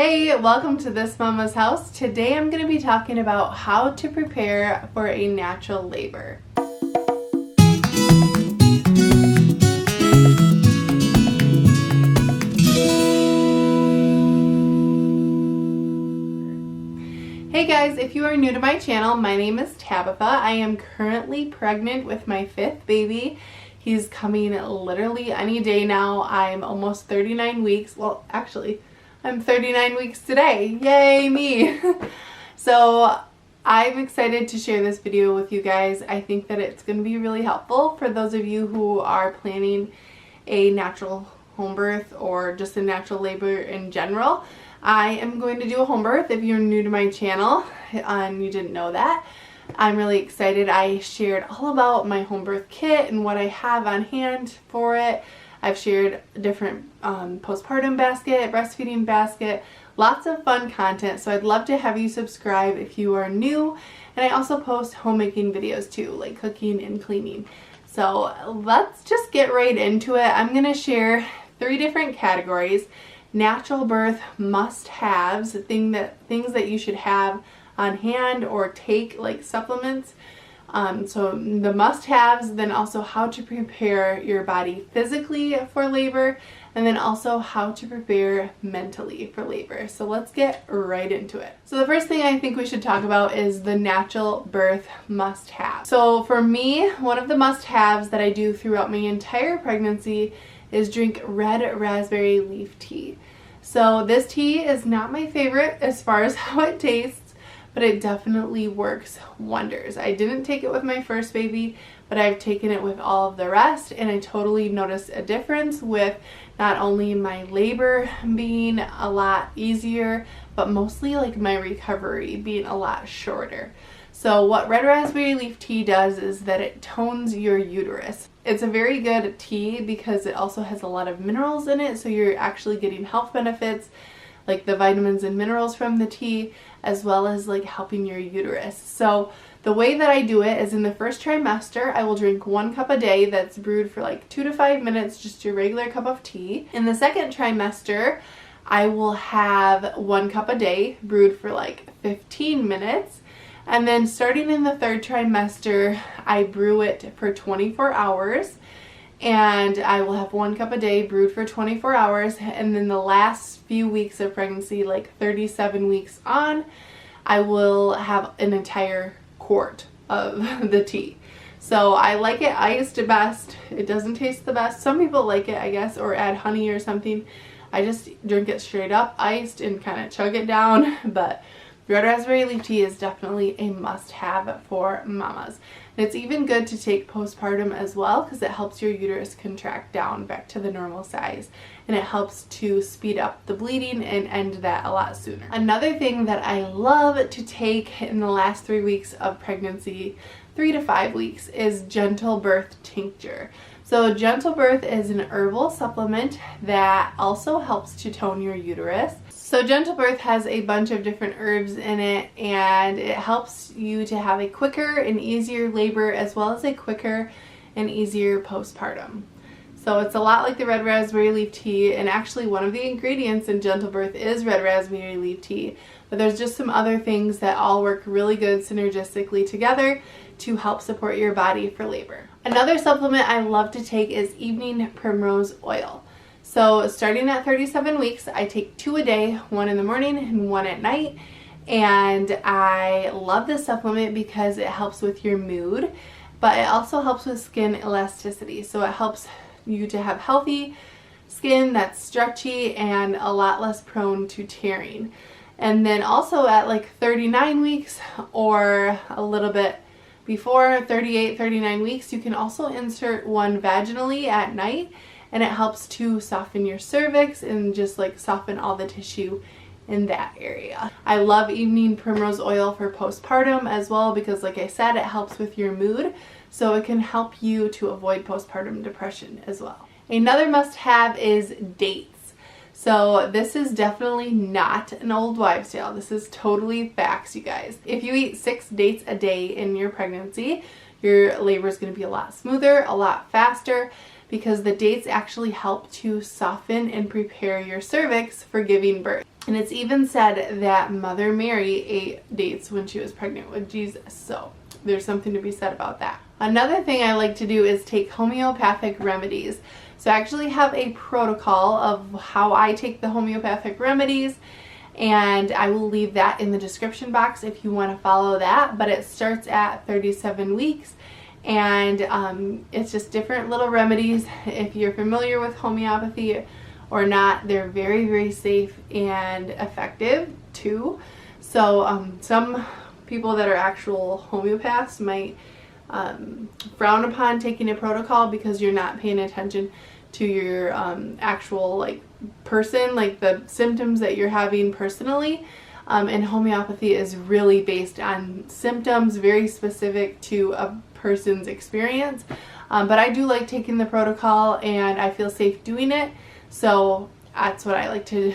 Hey, welcome to This Mama's House. Today I'm going to be talking about how to prepare for a natural labor. Hey guys, if you are new to my channel, my name is Tabitha. I am currently pregnant with my 5th baby. He's coming literally any day now. I'm almost 39 weeks. Well, actually, I'm 39 weeks today. Yay me! So I'm excited to share this video with you guys. I think that it's going to be really helpful for those of you who are planning a natural home birth or just a natural labor in general. I am going to do a home birth if you're new to my channel and you didn't know that. I'm really excited. I shared all about my home birth kit and what I have on hand for it. I've shared different postpartum basket, breastfeeding basket, lots of fun content. So I'd love to have you subscribe if you are new. And I also post homemaking videos too, like cooking and cleaning. So let's just get right into it. I'm going to share 3 different categories. Natural birth must-haves, things that you should have on hand or take, like supplements. So the must-haves, then also how to prepare your body physically for labor, and then also how to prepare mentally for labor. So let's get right into it. So the first thing I think we should talk about is the natural birth must-have. So for me, one of the must-haves that I do throughout my entire pregnancy is drink red raspberry leaf tea. So this tea is not my favorite as far as how it tastes, but it definitely works wonders. I didn't take it with my first baby, but I've taken it with all of the rest, and I totally noticed a difference with not only my labor being a lot easier, but mostly like my recovery being a lot shorter. So what red raspberry leaf tea does is that it tones your uterus. It's a very good tea because it also has a lot of minerals in it, so you're actually getting health benefits like the vitamins and minerals from the tea, as well as like helping your uterus. So the way that I do it is in the first trimester, I will drink 1 cup a day that's brewed for like 2 to 5 minutes, just your regular cup of tea. In the second trimester, I will have 1 cup a day brewed for like 15 minutes. And then starting in the 3rd trimester, I brew it for 24 hours. And I will have 1 cup a day brewed for 24 hours. And then the last few weeks of pregnancy, like 37 weeks on, I will have an entire quart of the tea. So I like it iced best. It doesn't taste the best. Some people like it, I guess, or add honey or something. I just drink it straight up iced and kind of chug it down. But red raspberry leaf tea is definitely a must-have for mamas. And it's even good to take postpartum as well because it helps your uterus contract down back to the normal size, and it helps to speed up the bleeding and end that a lot sooner. Another thing that I love to take in the last 3 weeks of pregnancy, 3 to 5 weeks, is Gentle Birth tincture. So Gentle Birth is an herbal supplement that also helps to tone your uterus. So Gentle Birth has a bunch of different herbs in it, and it helps you to have a quicker and easier labor as well as a quicker and easier postpartum. So it's a lot like the red raspberry leaf tea, and actually one of the ingredients in Gentle Birth is red raspberry leaf tea, but there's just some other things that all work really good synergistically together to help support your body for labor. Another supplement I love to take is evening primrose oil. So starting at 37 weeks, I take 2 a day, 1 in the morning and 1 at night. And I love this supplement because it helps with your mood, but it also helps with skin elasticity. So it helps you to have healthy skin that's stretchy and a lot less prone to tearing. And then also at like 39 weeks or a little bit before 38, 39 weeks, you can also insert one vaginally at night, and it helps to soften your cervix and just like soften all the tissue in that area. I love evening primrose oil for postpartum as well because, like I said, it helps with your mood, so it can help you to avoid postpartum depression as well. Another must-have is dates. So this is definitely not an old wives' tale. This is totally facts, you guys. If you eat 6 dates a day in your pregnancy, your labor is going to be a lot smoother, a lot faster, because the dates actually help to soften and prepare your cervix for giving birth. And it's even said that Mother Mary ate dates when she was pregnant with Jesus. So there's something to be said about that. Another thing I like to do is take homeopathic remedies. So I actually have a protocol of how I take the homeopathic remedies, and I will leave that in the description box if you want to follow that. But it starts at 37 weeks, and it's just different little remedies. If you're familiar with homeopathy or not, they're very, very safe and effective too. So some people that are actual homeopaths might frown upon taking a protocol because you're not paying attention to your actual like person, like the symptoms that you're having personally. And homeopathy is really based on symptoms very specific to a person's experience. But I do like taking the protocol, and I feel safe doing it. So that's what I like to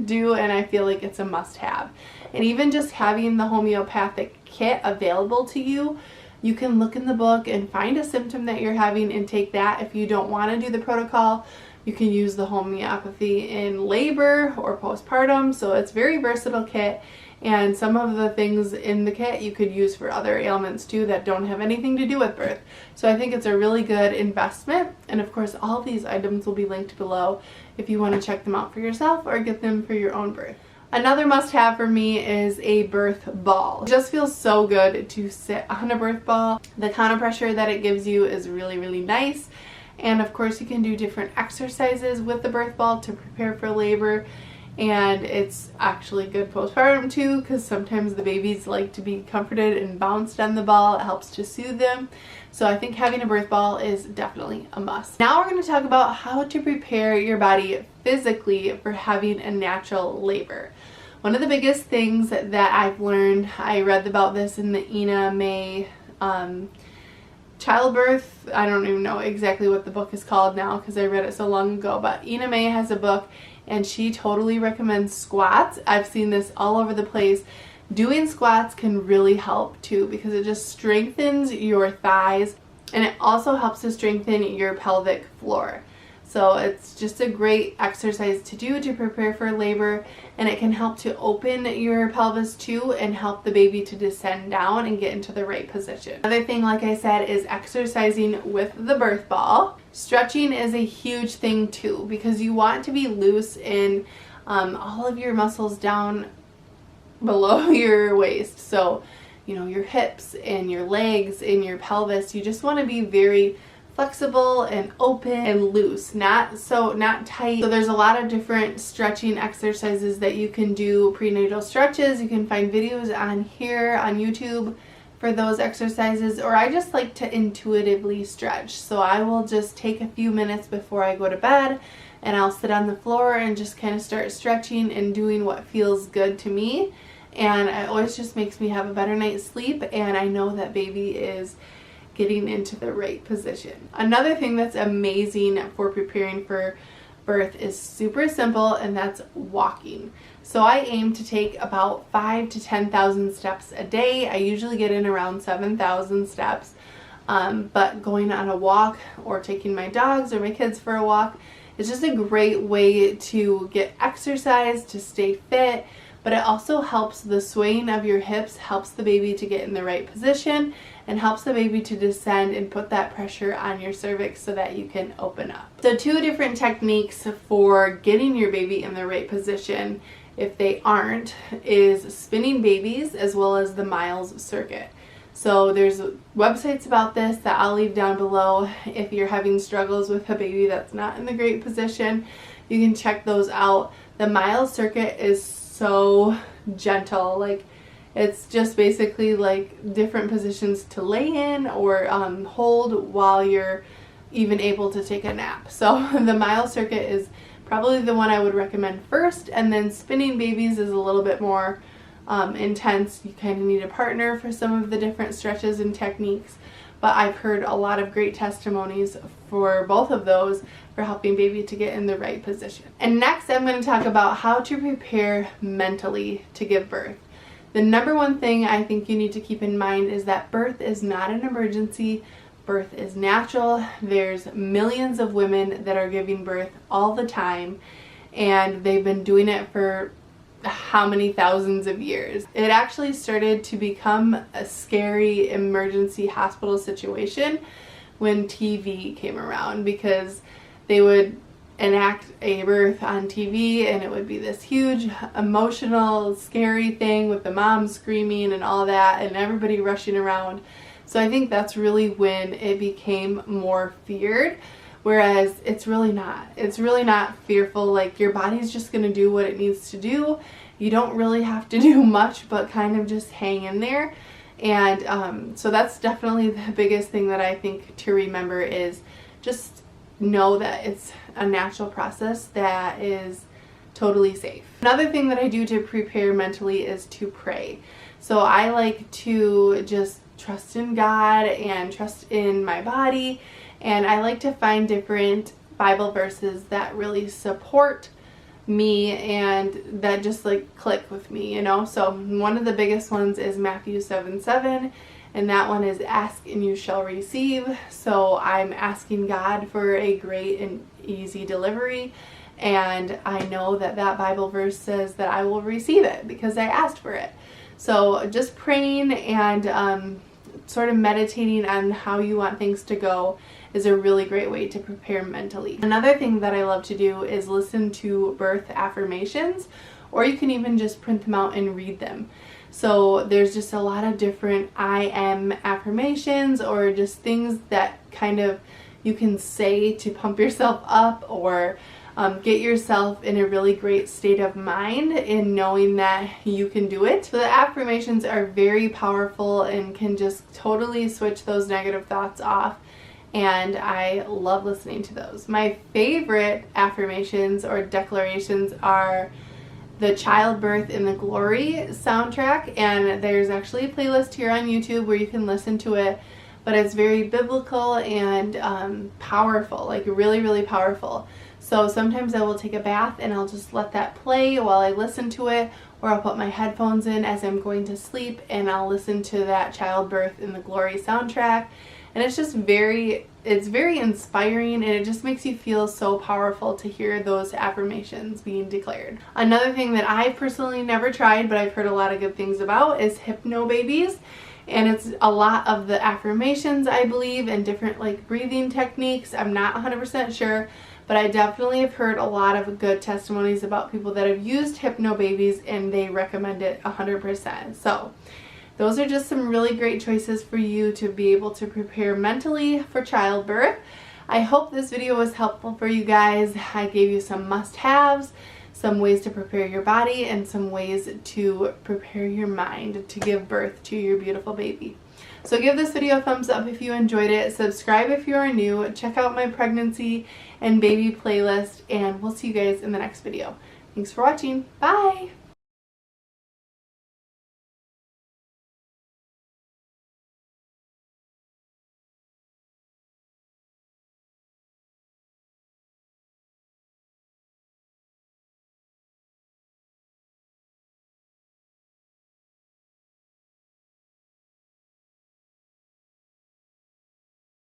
do, and I feel like it's a must-have. And even just having the homeopathic kit available to you, you can look in the book and find a symptom that you're having and take that. If you don't want to do the protocol, you can use the homeopathy in labor or postpartum. So it's a very versatile kit, and some of the things in the kit you could use for other ailments too that don't have anything to do with birth. So I think it's a really good investment, and of course all these items will be linked below if you want to check them out for yourself or get them for your own birth. Another must-have for me is a birth ball. It just feels so good to sit on a birth ball. The counter pressure that it gives you is really, really nice. And of course you can do different exercises with the birth ball to prepare for labor. And it's actually good postpartum too, because sometimes the babies like to be comforted and bounced on the ball. It helps to soothe them. So I think having a birth ball is definitely a must. Now we're going to talk about how to prepare your body physically for having a natural labor. One of the biggest things that I've learned, I read about this in the Ina May childbirth. I don't even know exactly what the book is called now because I read it so long ago, but Ina May has a book and she totally recommends squats. I've seen this all over the place. Doing squats can really help too because it just strengthens your thighs, and it also helps to strengthen your pelvic floor. So it's just a great exercise to do to prepare for labor, and it can help to open your pelvis too and help the baby to descend down and get into the right position. Another thing, like I said, is exercising with the birth ball. Stretching is a huge thing too because you want to be loose in all of your muscles down below your waist. So, you know, your hips and your legs and your pelvis, you just want to be very flexible and open and loose, not tight. So there's a lot of different stretching exercises that you can do, prenatal stretches. You can find videos on here on YouTube for those exercises, or I just like to intuitively stretch. So I will just take a few minutes before I go to bed and I'll sit on the floor and just kind of start stretching and doing what feels good to me. And it always just makes me have a better night's sleep, and I know that baby is getting into the right position. Another thing that's amazing for preparing for birth is super simple, and that's walking. So I aim to take about 5,000 to 10,000 steps a day. I usually get in around 7,000 steps, but going on a walk or taking my dogs or my kids for a walk is just a great way to get exercise, to stay fit, but it also helps the swaying of your hips, helps the baby to get in the right position, and helps the baby to descend and put that pressure on your cervix so that you can open up. So 2 different techniques for getting your baby in the right position, if they aren't, is spinning babies as well as the Miles circuit. So there's websites about this that I'll leave down below. If you're having struggles with a baby that's not in the great position, you can check those out. The Miles circuit is so gentle, like it's just basically like different positions to lay in or hold while you're even able to take a nap. So the Miles circuit is probably the one I would recommend first, and then spinning babies is a little bit more intense. You kind of need a partner for some of the different stretches and techniques, but I've heard a lot of great testimonies for both of those for helping baby to get in the right position. And next I'm going to talk about how to prepare mentally to give birth. The number one thing I think you need to keep in mind is that birth is not an emergency. Birth is natural. There's millions of women that are giving birth all the time, and they've been doing it for how many thousands of years. It actually started to become a scary emergency hospital situation when TV came around, because they would enact a birth on TV and it would be this huge emotional scary thing with the mom screaming and all that and everybody rushing around. So I think that's really when it became more feared, whereas it's really not. It's really not fearful. Like, your body's just going to do what it needs to do. You don't really have to do much but kind of just hang in there. And so that's definitely the biggest thing that I think to remember, is just know that it's a natural process that is totally safe. Another thing that I do to prepare mentally is to pray. So I like to just trust in God and trust in my body, and I like to find different Bible verses that really support me and that just like click with me, you know. So one of the biggest ones is Matthew 7:7, and that one is ask and you shall receive. So I'm asking God for a great and easy delivery, and I know that that Bible verse says that I will receive it because I asked for it. So just praying and sort of meditating on how you want things to go is a really great way to prepare mentally. Another thing that I love to do is listen to birth affirmations, or you can even just print them out and read them. So there's just a lot of different I am affirmations, or just things that kind of you can say to pump yourself up, or get yourself in a really great state of mind in knowing that you can do it. So the affirmations are very powerful and can just totally switch those negative thoughts off, and I love listening to those. My favorite affirmations or declarations are the Childbirth in the Glory soundtrack, and there's actually a playlist here on YouTube where you can listen to it, but it's very biblical and powerful, like really, really powerful. So sometimes I will take a bath and I'll just let that play while I listen to it, or I'll put my headphones in as I'm going to sleep and I'll listen to that Childbirth in the Glory soundtrack. And it's just very inspiring, and it just makes you feel so powerful to hear those affirmations being declared. Another thing that I've personally never tried, but I've heard a lot of good things about, is hypno babies. And it's a lot of the affirmations, I believe, and different like breathing techniques. I'm not 100% sure, but I definitely have heard a lot of good testimonies about people that have used hypno babies and they recommend it 100%. So those are just some really great choices for you to be able to prepare mentally for childbirth. I hope this video was helpful for you guys. I gave you some must-haves, some ways to prepare your body, and some ways to prepare your mind to give birth to your beautiful baby. So give this video a thumbs up if you enjoyed it. Subscribe if you are new. Check out my pregnancy and baby playlist, and we'll see you guys in the next video. Thanks for watching. Bye!